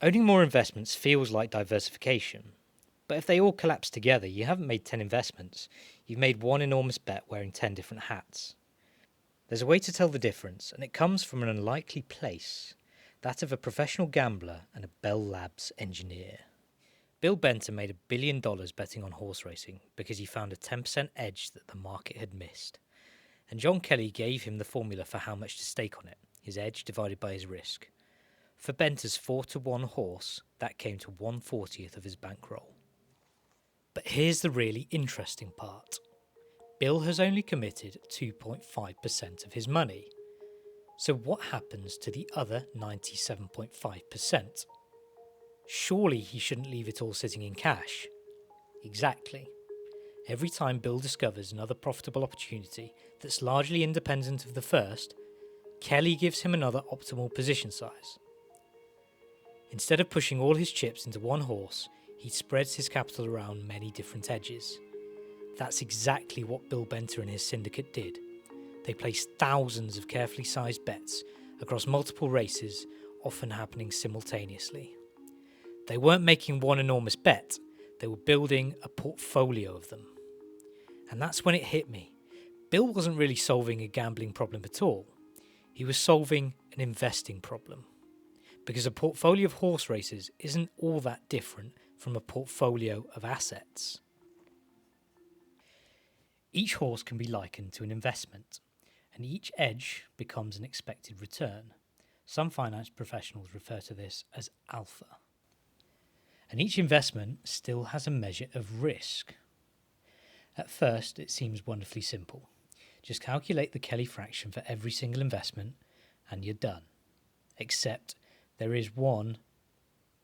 Owning more investments feels like diversification, but if they all collapse together, you haven't made 10 investments, you've made one enormous bet wearing 10 different hats. There's a way to tell the difference, and it comes from an unlikely place, that of a professional gambler and a Bell Labs engineer. Bill Benton made $1 billion betting on horse racing because he found a 10% edge that the market had missed. And John Kelly gave him the formula for how much to stake on it, his edge divided by his risk. For Benton's 4-1 horse, that came to 1/40th of his bankroll. But here's the really interesting part. Bill has only committed 2.5% of his money. So what happens to the other 97.5%? Surely he shouldn't leave it all sitting in cash. Exactly. Every time Bill discovers another profitable opportunity that's largely independent of the first, Kelly gives him another optimal position size. Instead of pushing all his chips into one horse, he spreads his capital around many different edges. That's exactly what Bill Benton and his syndicate did. They placed thousands of carefully sized bets across multiple races, often happening simultaneously. They weren't making one enormous bet, they were building a portfolio of them. And that's when it hit me. Bill wasn't really solving a gambling problem at all. He was solving an investing problem. Because a portfolio of horse races isn't all that different from a portfolio of assets. Each horse can be likened to an investment, and each edge becomes an expected return. Some finance professionals refer to this as alpha. And each investment still has a measure of risk. At first, it seems wonderfully simple. Just calculate the Kelly fraction for every single investment, and you're done. Except there is one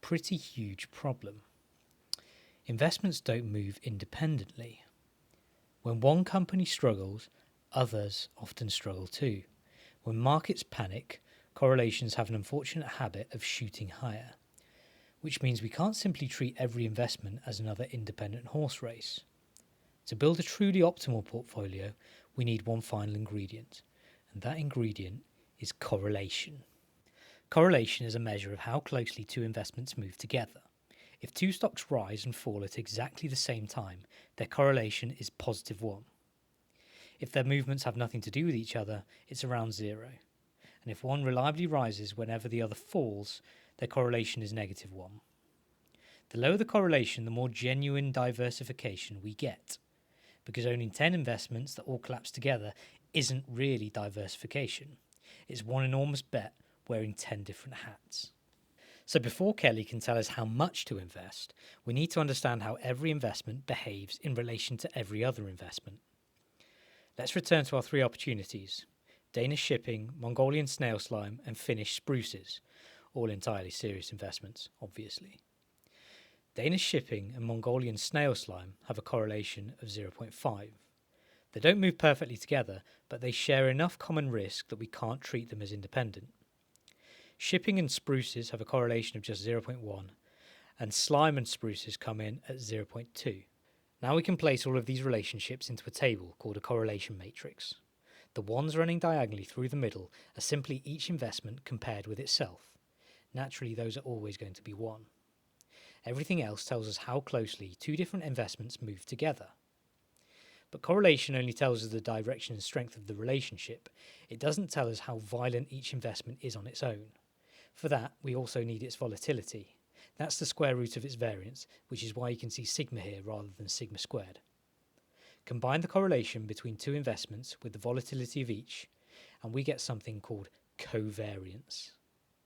pretty huge problem. Investments don't move independently. When one company struggles, others often struggle too. When markets panic, correlations have an unfortunate habit of shooting higher, which means we can't simply treat every investment as another independent horse race. To build a truly optimal portfolio, we need one final ingredient, and that ingredient is correlation. Correlation is a measure of how closely two investments move together. If two stocks rise and fall at exactly the same time, their correlation is +1. If their movements have nothing to do with each other, it's around 0. And if one reliably rises whenever the other falls, their correlation is -1. The lower the correlation, the more genuine diversification we get. Because owning 10 investments that all collapse together isn't really diversification. It's one enormous bet wearing 10 different hats. So before Kelly can tell us how much to invest, we need to understand how every investment behaves in relation to every other investment. Let's return to our 3 opportunities: Danish shipping, Mongolian snail slime, and Finnish spruces, all entirely serious investments, obviously. Danish shipping and Mongolian snail slime have a correlation of 0.5. They don't move perfectly together, but they share enough common risk that we can't treat them as independent. Shipping and spruces have a correlation of just 0.1, and slime and spruces come in at 0.2. Now we can place all of these relationships into a table called a correlation matrix. The ones running diagonally through the middle are simply each investment compared with itself. Naturally, those are always going to be 1. Everything else tells us how closely two different investments move together. But correlation only tells us the direction and strength of the relationship. It doesn't tell us how violent each investment is on its own. For that, we also need its volatility. That's the square root of its variance, which is why you can see sigma here rather than sigma squared. Combine the correlation between two investments with the volatility of each, and we get something called covariance.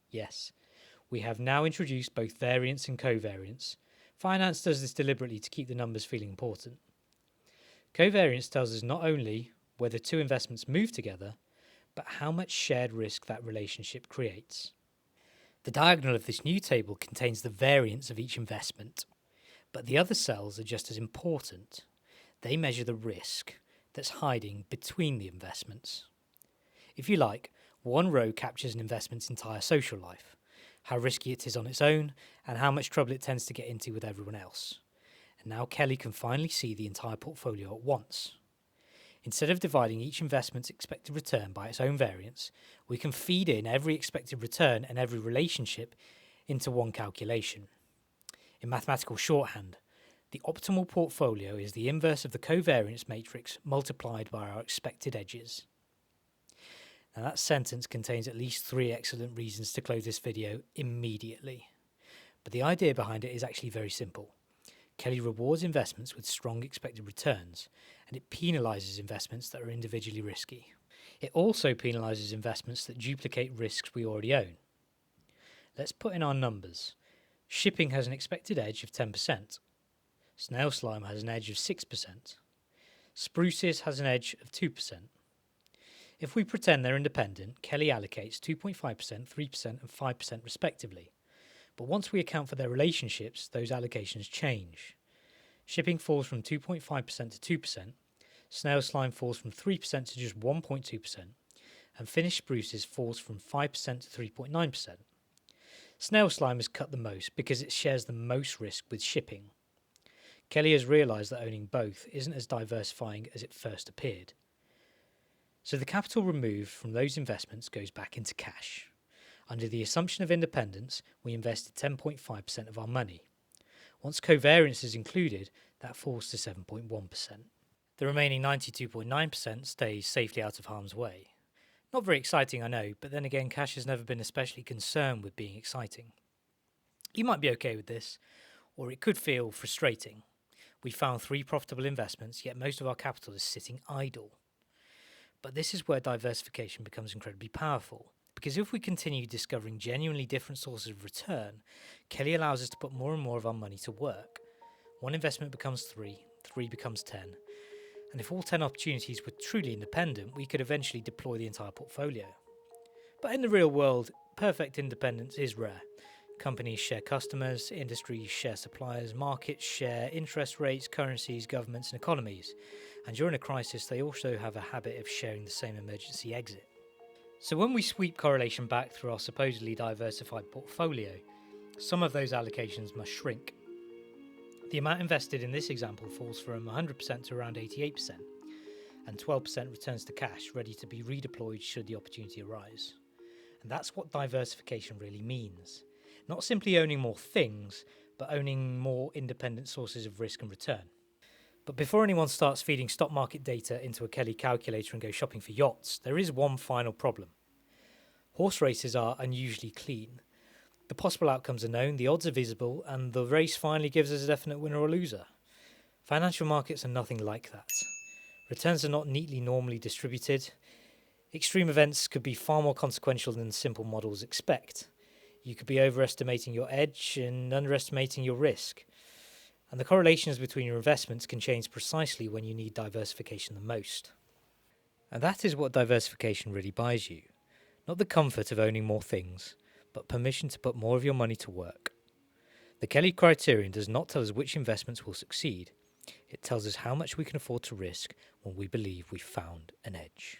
Yes, we have now introduced both variance and covariance. Finance does this deliberately to keep the numbers feeling important. Covariance tells us not only whether two investments move together, but how much shared risk that relationship creates. The diagonal of this new table contains the variance of each investment, but the other cells are just as important. They measure the risk that's hiding between the investments. If you like, one row captures an investment's entire social life, how risky it is on its own, and how much trouble it tends to get into with everyone else. And now Kelly can finally see the entire portfolio at once. Instead of dividing each investment's expected return by its own variance, we can feed in every expected return and every relationship into one calculation. In mathematical shorthand, the optimal portfolio is the inverse of the covariance matrix multiplied by our expected edges. Now that sentence contains at least 3 excellent reasons to close this video immediately. But the idea behind it is actually very simple. Kelly rewards investments with strong expected returns, and it penalises investments that are individually risky. It also penalises investments that duplicate risks we already own. Let's put in our numbers. Shipping has an expected edge of 10%. Snail slime has an edge of 6%. Spruces has an edge of 2%. If we pretend they're independent, Kelly allocates 2.5%, 3% and 5% respectively. But once we account for their relationships, those allocations change. Shipping falls from 2.5% to 2%, snail slime falls from 3% to just 1.2%, and finished spruces falls from 5% to 3.9%. Snail slime is cut the most because it shares the most risk with shipping. Kelly has realised that owning both isn't as diversifying as it first appeared. So the capital removed from those investments goes back into cash. Under the assumption of independence, we invested 10.5% of our money. Once covariance is included, that falls to 7.1%. The remaining 92.9% stays safely out of harm's way. Not very exciting, I know, but then again, cash has never been especially concerned with being exciting. You might be okay with this, or it could feel frustrating. We found 3 profitable investments, yet most of our capital is sitting idle. But this is where diversification becomes incredibly powerful. Because if we continue discovering genuinely different sources of return, Kelly allows us to put more and more of our money to work. 1 investment becomes 3, 3 becomes 10. And if all 10 opportunities were truly independent, we could eventually deploy the entire portfolio. But in the real world, perfect independence is rare. Companies share customers, industries share suppliers, markets share interest rates, currencies, governments and economies. And during a crisis, they also have a habit of sharing the same emergency exit. So when we sweep correlation back through our supposedly diversified portfolio, some of those allocations must shrink. The amount invested in this example falls from 100% to around 88%, and 12% returns to cash, ready to be redeployed should the opportunity arise. And that's what diversification really means. Not simply owning more things, but owning more independent sources of risk and return. But before anyone starts feeding stock market data into a Kelly calculator and go shopping for yachts, there is one final problem. Horse races are unusually clean. The possible outcomes are known, the odds are visible, and the race finally gives us a definite winner or loser. Financial markets are nothing like that. Returns are not neatly normally distributed. Extreme events could be far more consequential than simple models expect. You could be overestimating your edge and underestimating your risk. And the correlations between your investments can change precisely when you need diversification the most. And that is what diversification really buys you. Not the comfort of owning more things, but permission to put more of your money to work. The Kelly criterion does not tell us which investments will succeed. It tells us how much we can afford to risk when we believe we've found an edge.